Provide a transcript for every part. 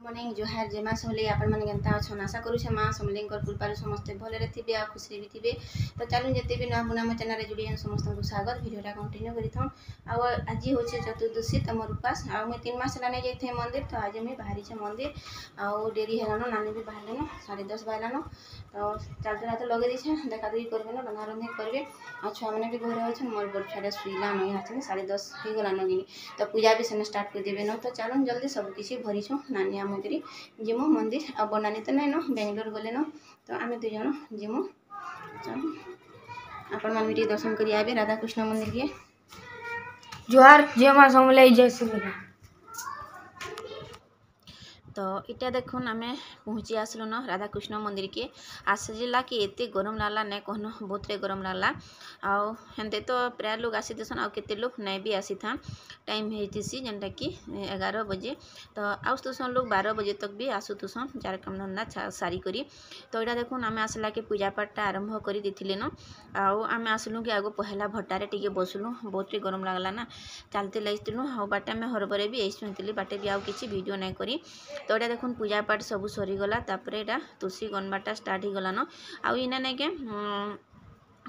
Morning जोहार जय माँ समलेई आपण मैंने केनता अच्छन आशा करूँ माँ समलेई कृपार समस्ते भले थे आ खुशी भी थे। तो चलू जिते भी नुआ बुना मो चैनल जोड़ी समस्त को स्वागत भिडियोटा कंटिन्यू कर आज हूँ चतुर्दशी तो मोर उपास आ मुझे 3 मास है जाइए मंदिर। तो आज मुझे बाहरी मंदिर आउ डेरी है नानी भी बाहर 10:30 बाजलान। तो चार्जर हाथ लगे दीछे देखा देखी करें रंधा रंधि करेंगे आ छुआ मैंने भी घर अच्छे मोर बड़ छुआ शुईलान यहाँ 10:30 हो गलान कि तो पूजा भी सेने स्टार्ट कर देवे न। तो चलो जल्दी सबकि भरीछुँ नानी आमकरी जिमु मंदिर आ बनानी तो नहीं न बेंगलोर गले न। तो आम 2 जन जिमु चलो आपण मान भी दर्शन कर आवे राधाकृष्ण मंदिर के। जोहार जय माँ समलेई जय श्री। तो इटा देखुन आम पहुँची आसलु न राधाकृष्ण मंदिर के। आसला कि एते गरम लागला नहीं कहन बहुत गरम लागला आउ हेंते तो प्राय लोग आसी देसन आउ केते लोग नहीं भी आसी था। टाइम होती जेनटा कि 11 बजे तो आसुसन लोग 12 बजे तक भी आसुसन जार काम धंदा सारी करी। तो यहाँ देखुन आम आसला कि पूजा पाठटा आरंभ कर देथिले न आउ आम आसलु कि आगो पहला भट्टारे टिके बसलु बहुत गरम लागला ना चलते लैलु आउ बाटे आम हरबरे भी आई बाटे भी आउ किसी वीडियो नहीं करी। तो यहाँ देखुन पूजा पाठ सब सरीगला तापर यहाँ तुलसी गणवाटा स्टार्ट हो गलान आउ इना नहीं के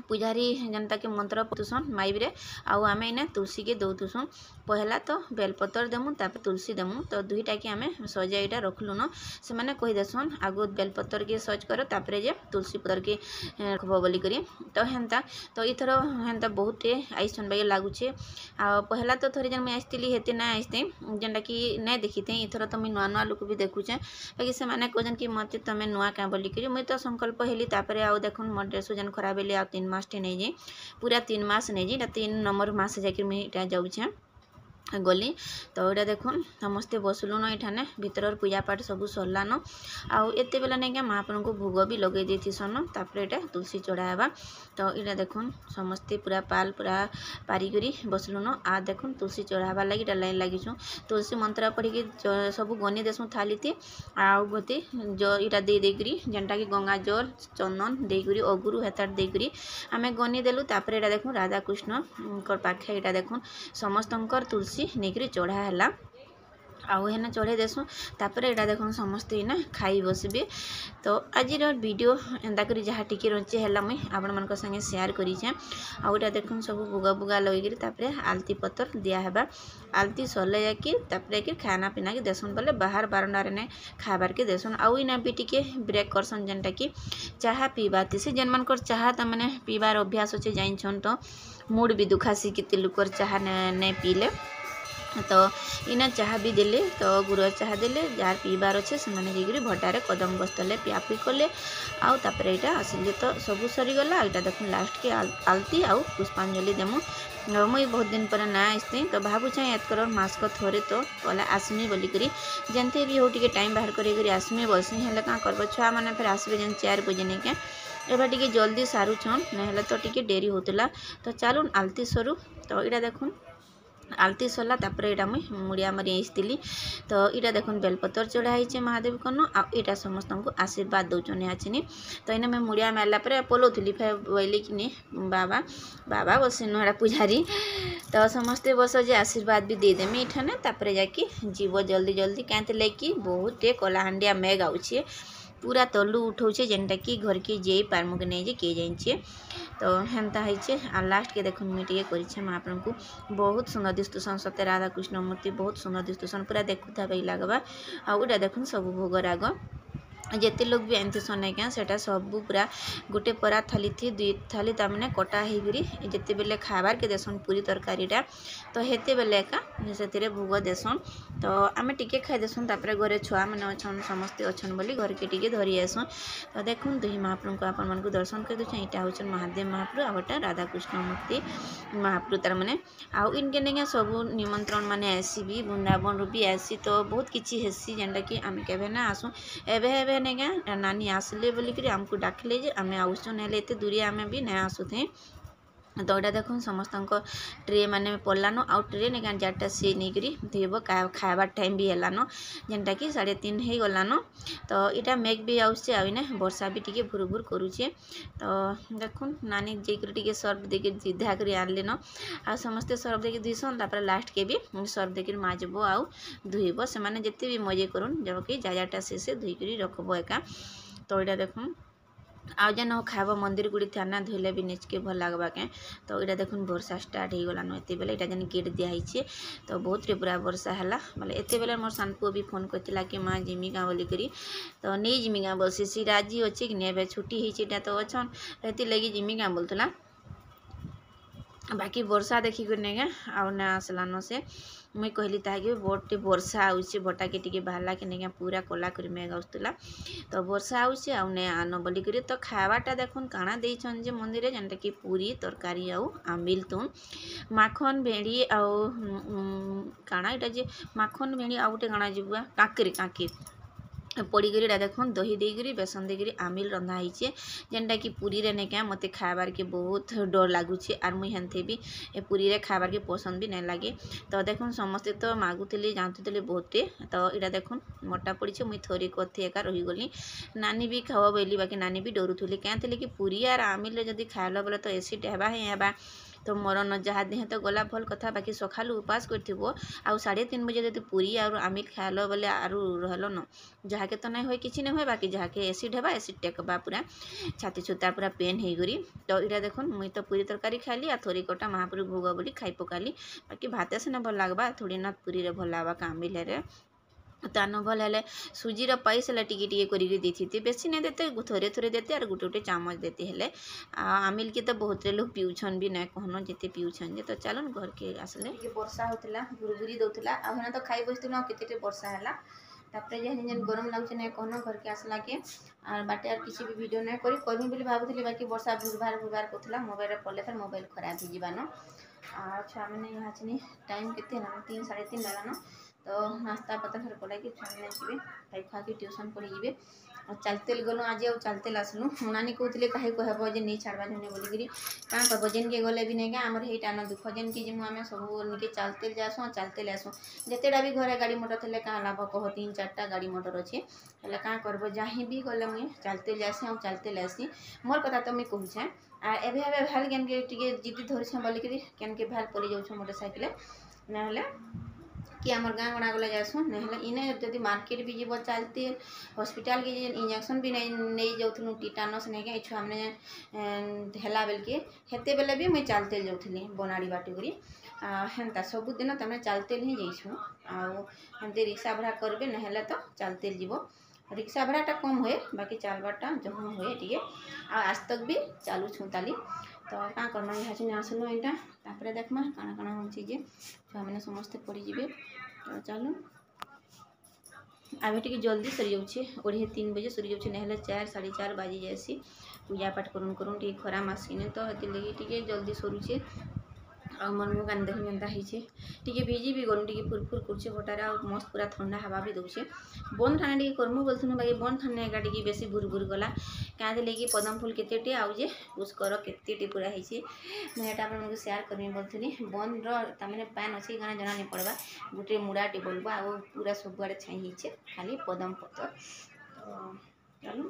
पूजारी जनता के मंत्र पतुसन माइब्रे आउ आम इना तुलसी के दौतुसन पहला तो बेलपतर देमु तापर तुलसी देमु। तो दुईटा कि आम सजाईटा रखलु न से मैंने कहीदेसन आगो बेलपतर के सज कर तापर जे तुलसी पतर के रखब बोली करी। तो हेन्ता तो इथर हेन्ता बहुत आईसन बाई लगुचे आ पहला तो थोड़ी जन मुझे आसती हेते ना आसते जेनटा कि नहीं देखी थे इथर तो मुझे नुआ नुआ लोक भी देखुचे बाकी से मैंने कहन कि मत तुम नुआ क्या बोली करी मुझे तो संकल्प हेली तापर आउ देखुन मोर ड्रेस जन खराब हेली आ 3 मास टे नहीं जाए पूरा 3 मास नहीं जाए 3 नंबर मास जाकर मुझे जाऊे गली। तो यहाँ देखुन समस्ते बसलुन ये भीतर पूजा पाठ सब सरलान आउ एत बेला नहीं क्या महाप्रभु को भोग भी लगे देसन तापर यहाँ तुलसी चढ़ावा। तो यहाँ देखुन समस्ते पूरा पाल पूरा पारिकी बसलुन आ देखुन तुलसी चढ़ावा लगी लाइन लगिछुँ तुलसी मंत्र पढ़ी सब गनी देसुँ थाली थी आउ गति जो इटा देकरी जेनटा कि गंगा जल चंदन देकरी अगुरु हेतार देकरी आम गनी देलु। तापर यहाँ देखुन राधाकृष्ण पाखे यहाँ देखुन समस्तंकर तुलसी नहीं चढ़ा है आउ हेना चढ़े देसु तापर यहाँ देखुन समस्ते ना खाई बसबे। तो आज वीडियो एंता करी जहाँ टिके रचे है मुई आपण मान संगे शेयर करीछे आउ यहाँ देखुन सब बुगा बुगा लगे तापर आलती पतर दियाहबा आलती सरले जाकि तापर कि खाना पीना के देसन बोले बाहर बारंडार ने खाबार के देसन आउ इना भी टिके ब्रेक करसन जेनटा कि चाहा पीवा से जेन मानकर चाहा तमने पीबार अभ्यास अच्छे जाइन तो मूड भी दुखासी कि लुकर चाहा नहीं पीले। तो इना चाह भी देले तो गुड़ चाह देले जार पीबार अच्छे से मैंने भट्टारे कदम गस्तले पियापी कले आउ तापर यहाँ आसिले तो सब सरीगला यहाँ देखुन लास्ट के आलती आउ पुष्पांजलि देमु मुई बहुत दिन पर ना आसती। तो भावुछे एतकर मास्क थोड़े तो पहले आसमी बोलिकी जमते भी हो टे टाइम बाहर कर आसमी बसी हेल्ले क्या करब छुआ मैंने फिर आसबे जेन 4 बजे नहीं क्या एबार टिके जल्दी सारुछन ना तो टिके डेरी होतला। तो चलुन आलती सरू। तो यहाँ देखुन आलती सरला तापर यहाँ मुझे मुड़िया मारी आसती। तो यहाँ देखुन बेलपतर चढ़ाई महादेव कन आटा समस्त को आशीर्वाद दौन आचिनी। तो इन्हें मैं मुड़िया मारला पलोली फिर बोली कि बाबा बाबा बसन है पूजारी तो समस्ते बस जे आशीर्वाद भी देदेमी इठाने तापर जाकि जीव जल्दी जल्दी क्या कि बहुत कलाहांडिया मेघ आउे पूरा तलु उठाऊे जेनटा कि घर के जे पारमुक नहीं जे किए जाइए। तो हेन्ता है आ लास्ट के देखुन मुझे करे महाप्रभु को बहुत सुंदर दिस्तुसन सत्य राधाकृष्ण मूर्ति बहुत सुंदर दिस्तुसन पूरा देखुता भाई लगवा आउटा देखुन सब भोग राग जिते लोग भी आनती सन क्या सेटा सब पूरा गोटे परा थाली थी 2 थाली तमें कटा होगी जिते बेले खाबार के देसन पूरी तरकारीटा तो हेते बेले एका से भोग देसन। तो आम टिके खाई देसन तापर घरे छुआ मैंने अच्छन समस्ते अच्छन बोली घर के टिके धरी आसन। तो देखुन 2 महाप्रभु को आपण मानक दर्शन कर दूसरे यहाँ हूँ महादेव महाप्रभु आउटा राधाकृष्ण मूर्ति महाप्रभु तार मैंने आउ इनके नहीं सब निमंत्रण माने आसबी वृंदावन रू भी आसी तो बहुत किसी हेसी जेनटा कि आम के ना आसू एवं नहीं नानी आसले बोलिक आमको डाकिले आम आउसन हेल्ले एत दूरिया आम भी नहीं आसुथे। तो यहाँ देखो समस्त ट्रे माने पड़लान आउ ट्रे ने चार्टा सी नहीं धोब खाबार टाइम भी है जेनटा कि 3:30 हो गलान। तो यहाँ मेघ भी आउे आने वर्षा भी टी भुर भुर करुचे। तो देखो नानी जाकर टे सर्फ देकर सीधा कर आनलेन आ समस्ते सर्फ देकर धुईसन लास्ट के भी सर्फ देकर माजब आउ धुईब से जिते भी मजे करुन जबकि जाटा से धुईकर रखब एका। तो यहाँ देखो आउ जेन खाब मंदिर गुड़ी थाना धोले भी निचके भल लगवा के। तो यहाँ देखुन वर्षा स्टार्ट हो गलान एत बेले यहाँ जेन गेट दिखाई। तो बहुत पूरा वर्षा है बोले एत बेले मोर सान पुओ भी फोन करता कि माँ जिमी गाँ बोलिकी। तो नहीं जिमी गाँ बोल सी राजी अच्छे कि नहीं छुट्टी होता तो अच्छन ये लगी जिमी गाँ बोलूला बाकी वर्षा देखिक नहीं आउ ना आसलान से मुई कहली ताकि बटे वर्षा आउे बटा के टी बाहर के नहीं पूरा कला कर मेघ आसला। तो वर्षा आउे आउ नहीं आन बोलिक। तो खावाटा देखुन काଣା देछन जे मंदिर जेनटा कि पूरी तरकारी आउ आमिल तुन माखन भेड़ी आउ काଣା इटा जे माखन भेड़ी आउ गोटे काଣା जीवा कांकेरी पड़ीकर देखुन दही देकर बेसन देकर आमिल रंधा होइए जेनटा कि पूरी रे नहीं क्या मत खाबार के बहुत डर लगुच आर मुई हेन्थे भी ए पूरी रे खाबार के पसंद भी नहीं लगे। तो देखुन समस्ते तो मागुले जानते बहुते। तो यहाँ देखुन मोटा पड़ी मुई थोड़ी कथी एका रहीगली नानी भी खाओ बोली बाकी नानी भी डरुली क्या कि पूरी आर आमिल जब खाइल बोले तो एसिड हेबा ही हेबा। तो मोर न जहाँ देहे तो गला भल कथा बाकी सकालू उपास कर आउ 3:30 बजे जब पूरी आर आमिल खाइल बोले आरु रहल न जहाँ के तो नहीं हुए किसी नहीं हुए बाकी जहाँ के एसिड हेबा एसिड टेकबा पूरा छाती छुता पूरा पेन हो गरी। तो यहाँ देखुन मुई तो पूरी तरकारी खाली आ थोड़ी कटा महापुर भोग बोली खाई पकाली बाकी भाते से भल लगवा थोड़ी ना पूरी रे भल लगवा आमिल रे। तान भल है सुजीर पाइस है टी करते बेसी नहीं देते थोड़े थोड़े देते और गोटे गोटे चामच देते हैं। आमिल के तो बहुत लोग पीउछन भी नहीं कहन जिते पीउछन जे। तो चलन घर के आसले वर्षा होता गुरगुरी दौला आना तो खाई बसती के वर्षा है तापर जेन गरम लगुच नहीं कहन घर के आसला के और बाटे और किसी भी वीडियो नहीं करमी बोली भावुली बाकी वर्षा भुरभार भुरभार करूला मोबाइल पड़े तो मोबाइल खराब हो जावान। छुआ मैंने यहाँ छे टाइम के 3 3:30 लगान। तो नास्ता पता फिर कला कि छुआ मैंने जी खाई खुआ के ट्यूशन पढ़ी जी और चलते गलु आज और चलते आसलु नानी कहते कहीं कहब जे नहीं छाड़वा झुने बोलिकी क्या कहब जेन के गले भी नहीं क्या आमर यही टाण दुख जेन कि जिमु आम सब निके चलते जासुँ चलते आसुँ जितेटा भी घरे गाड़ी मोटर थे क्या लाभ कह 3-4टा गाड़ी मोटर अच्छे हेल्ले क्या करब जहीं भी गले मुझे चलते जासी और चलते आसी मोर कथा तो मुझे कहूचे एवं भाल केन के जिद्दी धरछे बोलिकी केन के भाल पलि जाऊँ मोटरसाइकिल ना कि आम गाँ गड़ा गला जासुँ ना इने जब मार्केट भी जीव चलते हॉस्पिटल के इंजेक्शन भी नहीं जाऊँ टीटानस नहीं क्या छुआ मैंने हेला बेल के हेते बेले भी मुझे चलते जाऊँगी बनाड़ी बाटुरी हेन्ता सबुदिन तमें चलते ही जाइछुँ आते रिक्शा भाड़ा करेंगे ना तो चलते जीव रिक्शा भाड़ाटा कम हुए बाकी चलवाटा जहाँ हुए टे आज तक भी चलुछुँ ताली। तो क्या करना यहाँ आसलु यहाँ देखमा काଣା काଣା होची जे छुआ मैंने समस्ते पड़ीजे। तो चलो आम टे जल्दी सरी जाऊे 2:30 बजे सरी जाऊे ना 4 4:30 बाजी जासी पूजा पाठ करुन करुन टे खरा मासिने तो ये लगे टे जल्दी सरुचे आ मन मुँह कान देख एंता टे भिजी भी गलु टे फुरफुर कर बटार आ मस्त पूरा ठंडा हवा भी दौचे बंद ठाने टे करमु बोलथुन बाकी बंद ठाने एका टे बेसी भुर भुर गला क्या लगे पदम फूल केते आउे पुष्कर केते पूरा होती मुझे आपको सेयार करमी बोलती बंद रमें पैन अच्छे गाना जना नहीं पड़वा गोटे मुड़ाटे बोलबा आ पूरा सब आड़े छाई खाली पदम पतर। तो चलो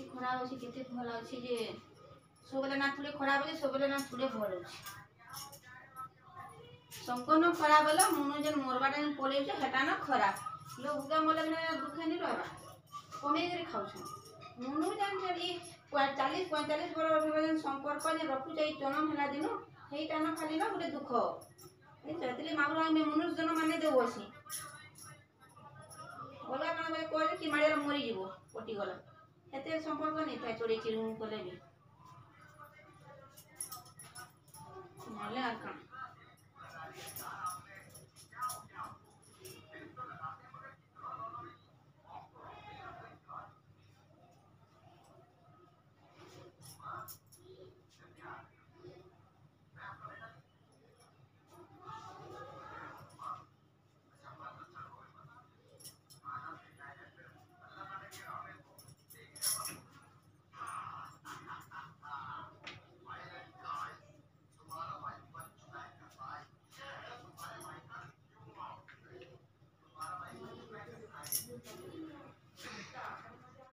खराब अच्छे केते भल अच्छे जे सब ना थोड़े खराब अच्छे सब ना थोड़े भल अच्छे संपूर्ण खराब है मुनु जेन मोरबाटा जेन पड़े हेटा ना खराब लोग मोल दुखे नहीं रहा कमे खाऊ मुनु जेन 40-45 बरस संपर्क रखुचे जन्म है दिन सहीटा न खाली ना गोटे दुख से महाप्रभु आम मनुष्य जन्म मान देव बसी अलग कण कहे कि माड़िया मरीज पटिगला एत संपर्क नहीं था चढ़े चिड़ू कले भी ना